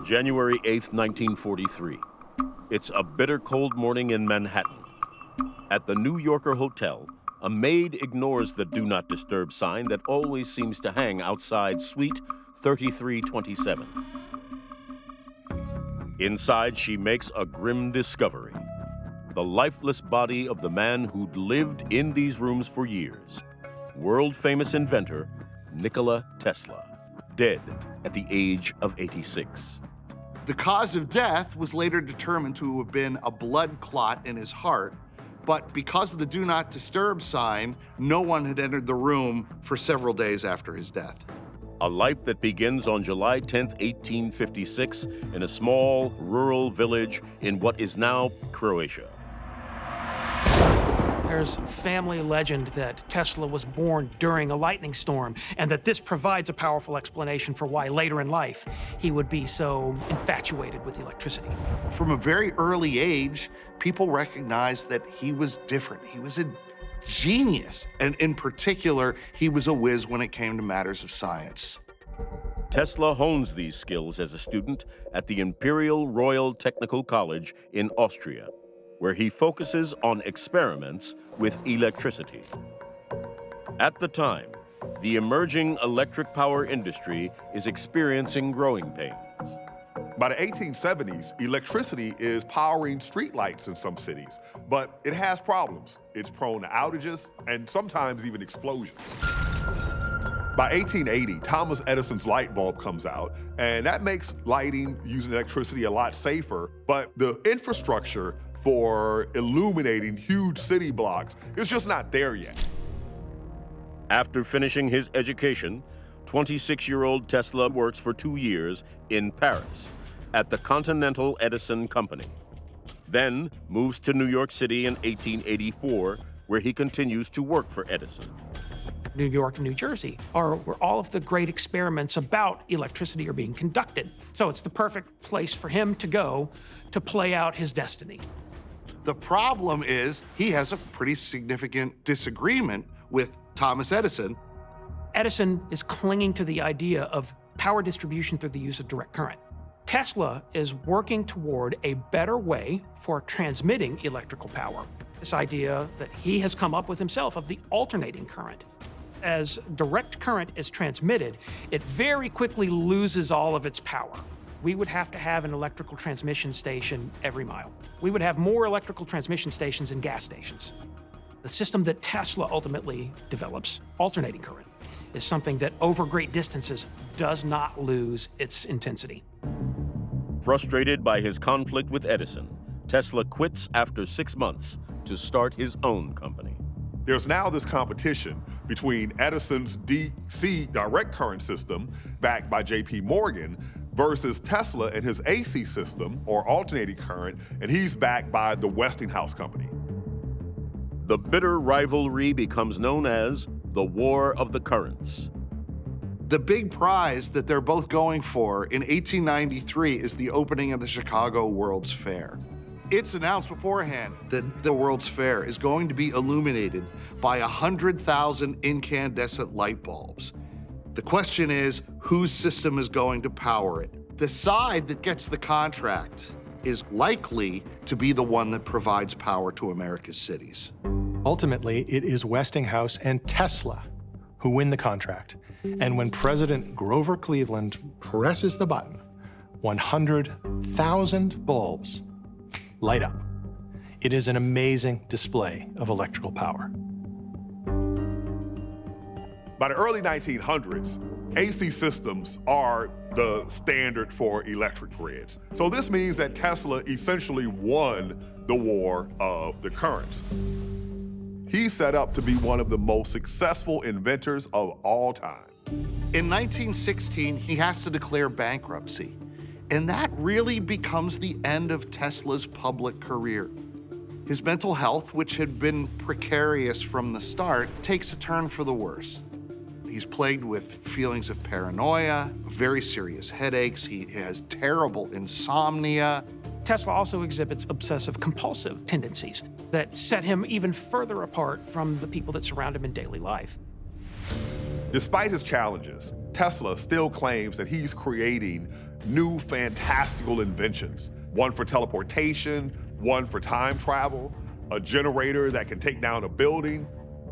January 8th, 1943. It's a bitter cold morning in Manhattan. At the New Yorker Hotel, a maid ignores the Do Not Disturb sign that always seems to hang outside Suite 3327. Inside, she makes a grim discovery. The lifeless body of the man who'd lived in these rooms for years. World-famous inventor, Nikola Tesla, dead at the age of 86. The cause of death was later determined to have been a blood clot in his heart, but because of the Do Not Disturb sign, no one had entered the room for several days after his death. A life that begins on July 10th, 1856, in a small rural village in what is now Croatia. There's family legend that Tesla was born during a lightning storm, and that this provides a powerful explanation for why later in life he would be so infatuated with electricity. From a very early age, people recognized that he was different. He was a genius, and in particular, he was a whiz when it came to matters of science. Tesla hones these skills as a student at the Imperial Royal Technical College in Austria, where he focuses on experiments with electricity. At the time, the emerging electric power industry is experiencing growing pains. By the 1870s, electricity is powering streetlights in some cities, but it has problems. It's prone to outages and sometimes even explosions. By 1880, Thomas Edison's light bulb comes out, and that makes lighting using electricity a lot safer, but the infrastructure for illuminating huge city blocks is just not there yet. After finishing his education, 26-year-old Tesla works for 2 years in Paris at the Continental Edison Company. Then moves to New York City in 1884, where he continues to work for Edison. New York and New Jersey are where all of the great experiments about electricity are being conducted. So it's the perfect place for him to go to play out his destiny. The problem is he has a pretty significant disagreement with Thomas Edison. Edison is clinging to the idea of power distribution through the use of direct current. Tesla is working toward a better way for transmitting electrical power. This idea that he has come up with himself of the alternating current. As direct current is transmitted, it very quickly loses all of its power. We would have to have an electrical transmission station every mile. We would have more electrical transmission stations than gas stations. The system that Tesla ultimately develops, alternating current, is something that over great distances does not lose its intensity. Frustrated by his conflict with Edison, Tesla quits after 6 months to start his own company. There's now this competition between Edison's DC direct current system, backed by J.P. Morgan, versus Tesla and his AC system, or alternating current, and he's backed by the Westinghouse Company. The bitter rivalry becomes known as the War of the Currents. The big prize that they're both going for in 1893 is the opening of the Chicago World's Fair. It's announced beforehand that the World's Fair is going to be illuminated by 100,000 incandescent light bulbs. The question is, whose system is going to power it? The side that gets the contract is likely to be the one that provides power to America's cities. Ultimately, it is Westinghouse and Tesla who win the contract. And when President Grover Cleveland presses the button, 100,000 bulbs light up. It is an amazing display of electrical power. By the early 1900s, AC systems are the standard for electric grids. So this means that Tesla essentially won the war of the currents. He's set up to be one of the most successful inventors of all time. In 1916, he has to declare bankruptcy, and that really becomes the end of Tesla's public career. His mental health, which had been precarious from the start, takes a turn for the worse. He's plagued with feelings of paranoia, very serious headaches. He has terrible insomnia. Tesla also exhibits obsessive-compulsive tendencies that set him even further apart from the people that surround him in daily life. Despite his challenges, Tesla still claims that he's creating new fantastical inventions. One for teleportation, one for time travel, a generator that can take down a building.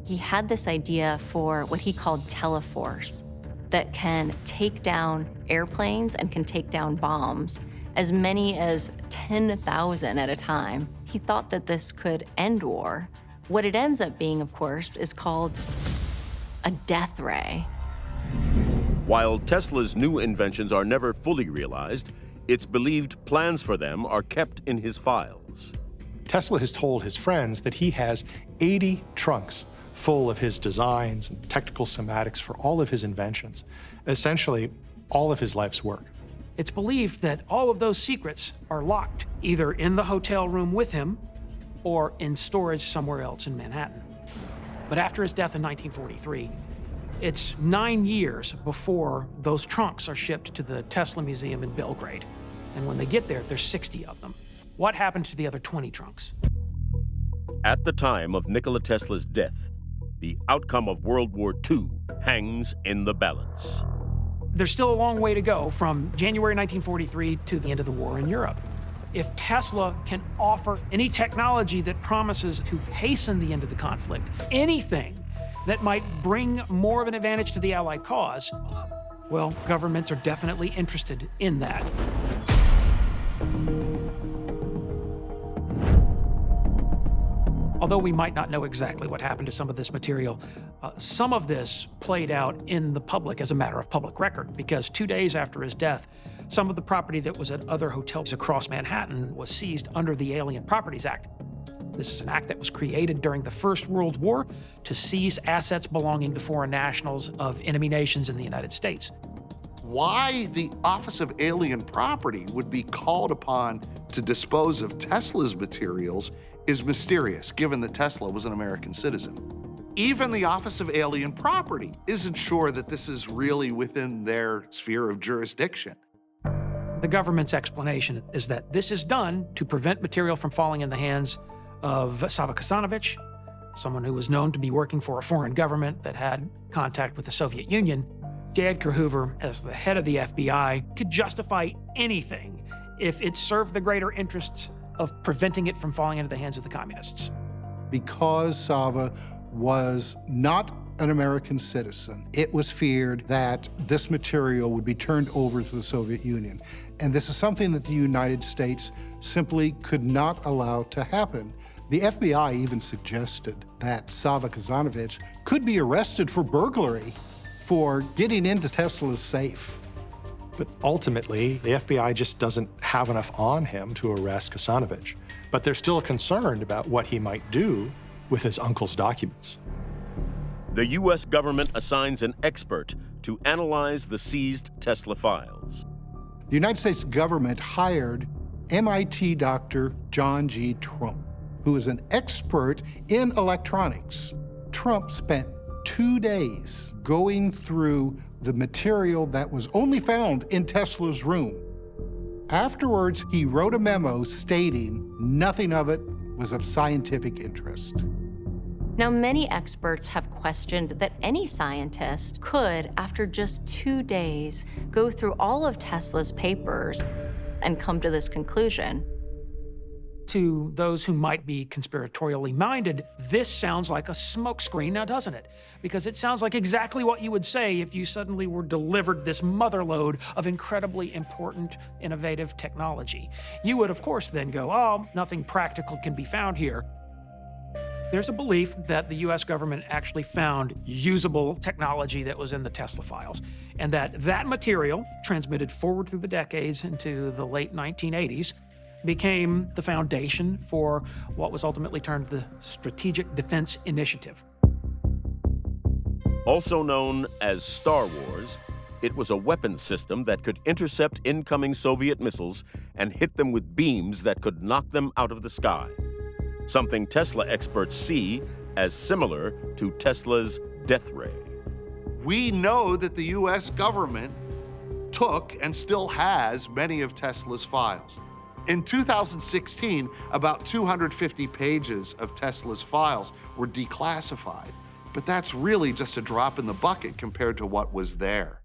He had this idea for what he called teleforce that can take down airplanes and can take down bombs, as many as 10,000 at a time. He thought that this could end war. What it ends up being, of course, is called a death ray. While Tesla's new inventions are never fully realized, it's believed plans for them are kept in his files. Tesla has told his friends that he has 80 trunks full of his designs and technical schematics for all of his inventions, essentially all of his life's work. It's believed that all of those secrets are locked, either in the hotel room with him or in storage somewhere else in Manhattan. But after his death in 1943, it's 9 years before those trunks are shipped to the Tesla Museum in Belgrade. And when they get there, there's 60 of them. What happened to the other 20 trunks? At the time of Nikola Tesla's death, the outcome of World War II hangs in the balance. There's still a long way to go from January 1943 to the end of the war in Europe. If Tesla can offer any technology that promises to hasten the end of the conflict, anything that might bring more of an advantage to the Allied cause, well, governments are definitely interested in that. Although we might not know exactly what happened to some of this material, some of this played out in the public as a matter of public record, because 2 days after his death, some of the property that was at other hotels across Manhattan was seized under the Alien Properties Act. This is an act that was created during the First World War to seize assets belonging to foreign nationals of enemy nations in the United States. Why the Office of Alien Property would be called upon to dispose of Tesla's materials is mysterious, given that Tesla was an American citizen. Even the Office of Alien Property isn't sure that this is really within their sphere of jurisdiction. The government's explanation is that this is done to prevent material from falling in the hands of Sava Kasanovich, someone who was known to be working for a foreign government that had contact with the Soviet Union. J. Edgar Hoover, as the head of the FBI, could justify anything if it served the greater interests of preventing it from falling into the hands of the communists. Because Sava was not an American citizen, it was feared that this material would be turned over to the Soviet Union. And this is something that the United States simply could not allow to happen. The FBI even suggested that Sava Kasanovich could be arrested for burglary for getting into Tesla's safe. But ultimately, the FBI just doesn't have enough on him to arrest Kasanovich. But they're still concerned about what he might do with his uncle's documents. The U.S. government assigns an expert to analyze the seized Tesla files. The United States government hired MIT Dr. John G. Trump, who is an expert in electronics. Trump spent 2 days going through the material that was only found in Tesla's room. Afterwards, he wrote a memo stating nothing of it was of scientific interest. Now, many experts have questioned that any scientist could, after just 2 days, go through all of Tesla's papers and come to this conclusion. To those who might be conspiratorially minded, this sounds like a smokescreen, now doesn't it? Because it sounds like exactly what you would say if you suddenly were delivered this motherlode of incredibly important, innovative technology. You would, of course, then go, oh, nothing practical can be found here. There's a belief that the US government actually found usable technology that was in the Tesla files, and that material, transmitted forward through the decades into the late 1980s, became the foundation for what was ultimately termed the Strategic Defense Initiative. Also known as Star Wars, it was a weapons system that could intercept incoming Soviet missiles and hit them with beams that could knock them out of the sky, something Tesla experts see as similar to Tesla's death ray. We know that the US government took and still has many of Tesla's files. In 2016, about 250 pages of Tesla's files were declassified, but that's really just a drop in the bucket compared to what was there.